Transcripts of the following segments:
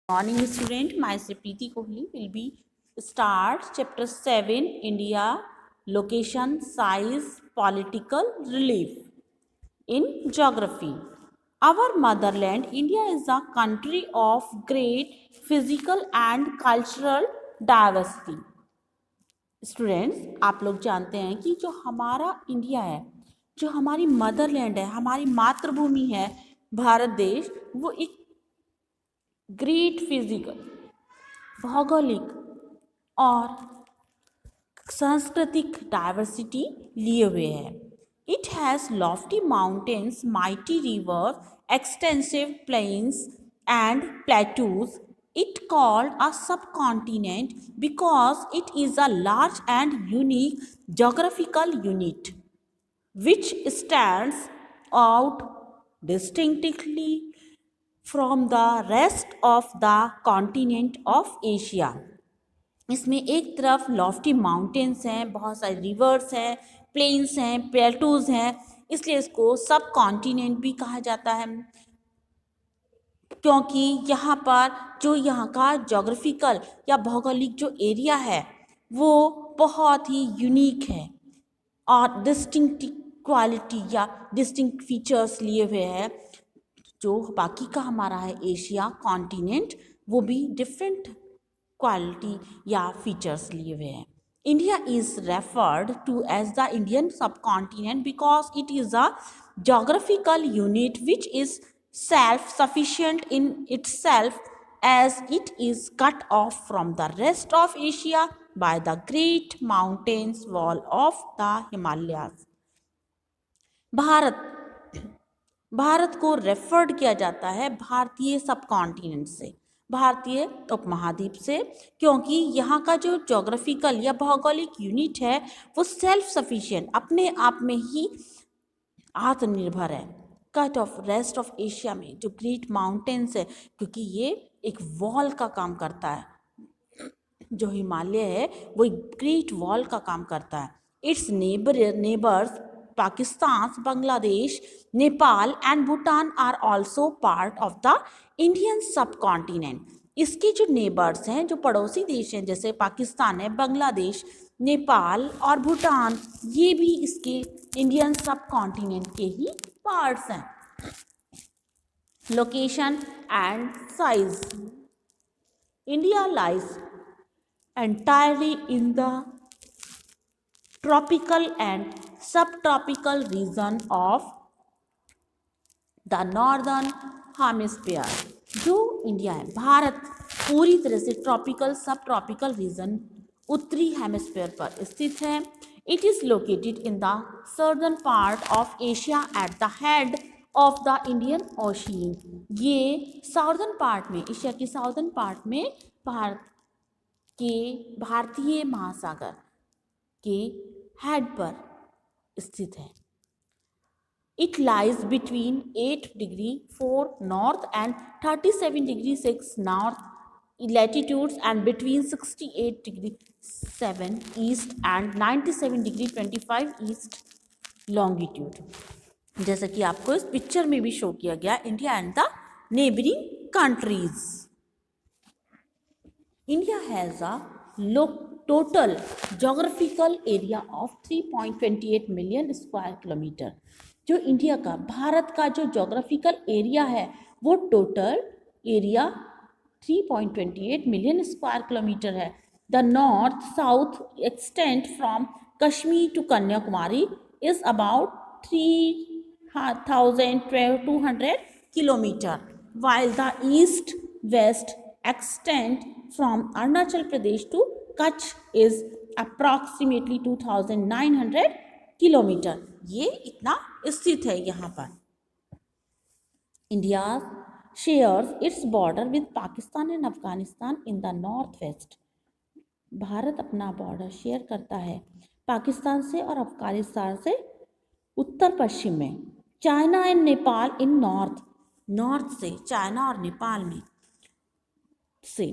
Morning student, myself Preeti Kohli will be start chapter 7 India location size political relief in geography. Our motherland India is a country of great physical and cultural diversity. Students, आप लोग जानते हैं कि जो हमारा India है, जो हमारी मदरलैंड है, हमारी मातृभूमि है भारत देश, वो एक ग्रेट फिजिकल, भौगोलिक और सांस्कृतिक डाइवर्सिटी लिए हुए है. It has lofty mountains, mighty rivers, extensive plains and plateaus. It called a subcontinent because it is a large and unique geographical unit which stands out distinctly from the rest of the continent of Asia. इसमें एक तरफ Lofty mountains हैं, बहुत सारे reverse हैं, planes हैं, plateaus हैं, इसलिए इसको सब कॉन्टिनेंट भी कहा जाता है, क्योंकि यहाँ पर जो यहाँ का जोग्राफिकल या भौगोलिक जो एरिया है वो बहुत ही यूनिक है और डिस्टिंक्ट क्वालिटी या डिस्टिंक्ट फीचर्स लिए हुए है. जो बाकी का हमारा है एशिया कॉन्टिनेंट, वो भी डिफरेंट क्वालिटी या फीचर्स लिए हुए हैं. India is referred to as the Indian subcontinent because it is a geographical unit which is self-sufficient in itself, as it is cut off from the rest of Asia by the great mountains wall of the Himalayas. Bharat को referred किया जाता है भारतीय सब continent से, भारतीय उपमहाद्वीप से, क्योंकि यहाँ का जो जोग्राफिकल या भौगोलिक यूनिट है वो सेल्फ सफिशिएंट, अपने आप में ही आत्मनिर्भर है, cut off rest of Asia में जो ग्रेट माउंटेन्स है, क्योंकि ये एक वॉल का काम करता है. जो हिमालय है वो एक ग्रेट वॉल का काम करता है. It's neighbours Pakistan, Bangladesh, Nepal and Bhutan are also part of the Indian subcontinent. इसके जो नेबर्स हैं, जो पड़ोसी देश हैं, जैसे पाकिस्तान है, बांग्लादेश, नेपाल और भूटान, ये भी इसके इंडियन सब कॉन्टिनेंट के ही पार्ट्स हैं. Location and size. India lies entirely in the tropical and subtropical region of the northern hemisphere. जो इंडिया है, भारत पूरी तरह से ट्रॉपिकल सब ट्रॉपिकल रीजन उत्तरी हेमिस्फीयर पर स्थित है. It is located in the southern part of Asia at the head of the Indian ocean. ये साउदर्न पार्ट में, एशिया के साउदर्न पार्ट में भारतीय महासागर के हेड पर स्थित है. It lies between 8 degree 4 north and 37 degree 6 north latitudes and between 68 degree 7 east and 97 degree 25 east longitude. जैसा कि आपको इस पिक्चर में भी शो किया गया, India and the neighbouring countries. India has a total geographical area of 3.28 million square kilometer. जो India का, भारत का जो जोग्राफिकल एरिया है वो total area 3.28 million square kilometre है. The north south extent from Kashmir to Kanyakumari is about 3,200 kilometer, while the east west extent from Arunachal Pradesh to Kutch is approximately 2,900 kilometer. ये इतना स्थित है यहाँ पर. India shares its border with Pakistan and Afghanistan in the northwest. Bharat अपना border share करता है पाकिस्तान से और अफगानिस्तान से उत्तर पश्चिम में. China and Nepal in north से चाइना और नेपाल में से,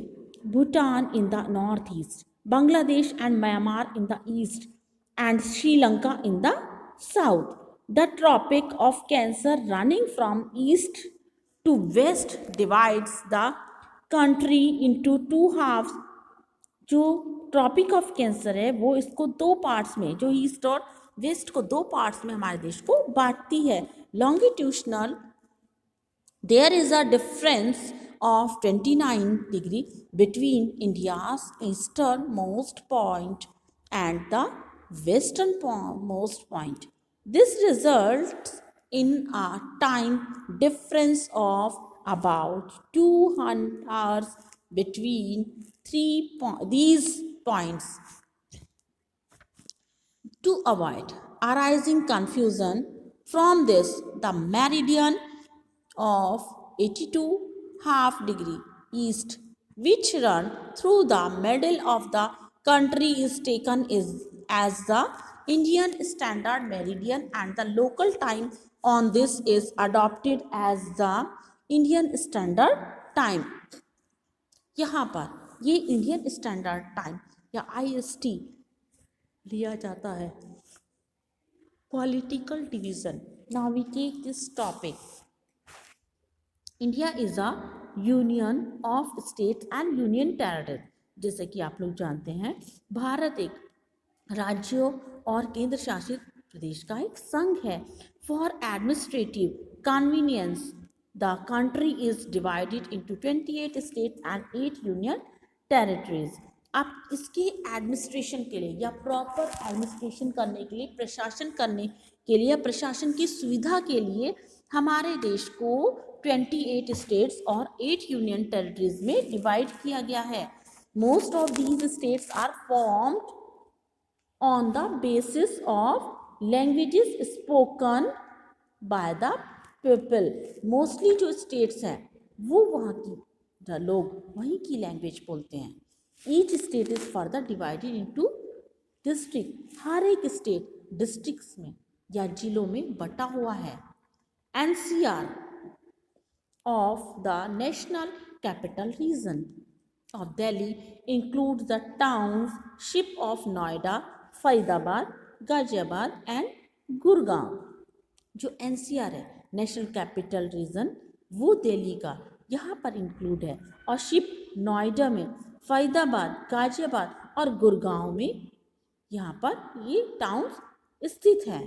Bhutan in the northeast, Bangladesh and Myanmar in the east, and Sri Lanka in the south. The Tropic of Cancer running from east to west divides the country into two halves, जो tropic of cancer है वो इसको दो parts में, जो east और waste को दो पार्ट्स में हमारे देश को बांटती है. लॉन्गिट्यूशनल there is a difference of 29 degree between India's easternmost point and the westernmost point. This results in a time difference of about 200 hours between these points. To avoid arising confusion from this, the meridian of 82.5 degree east, which run through the middle of the country, is taken as the Indian Standard Meridian, and the local time on this is adopted as the Indian Standard Time. यहाँ पर ये Indian standard time या IST लिया जाता है. Political division. Now we take this topic. India is a union of states and union territory. जैसे कि आप लोग जानते हैं, भारत एक राज्यों और केंद्र शासित प्रदेश का एक संघ है. For administrative convenience the country is divided into 28 states and 8 union territories. अब इसके एडमिनिस्ट्रेशन के लिए या प्रॉपर एडमिनिस्ट्रेशन करने के लिए, प्रशासन करने के लिए, प्रशासन की सुविधा के लिए हमारे देश को 28 स्टेट्स और 8 यूनियन टेरिटरीज में डिवाइड किया गया है. Most of these states are formed on the basis of languages spoken by the people. Mostly जो स्टेट्स हैं वो वहाँ की लोग वहीं की लैंग्वेज बोलते हैं. Each state is further divided into district. हर एक स्टेट डिस्ट्रिक्ट्स में या जिलों में बटा हुआ है. NCR of the National Capital Region of Delhi includes the township of Noida, Faridabad, Ghaziabad and Gurgaon. जो NCR है, नेशनल कैपिटल रीजन, वो दिल्ली का यहाँ पर इंक्लूड है. और शिप नोएडा में, फरीदाबाद, गाजियाबाद और गुड़गांव में यहाँ पर ये टाउन्स स्थित हैं.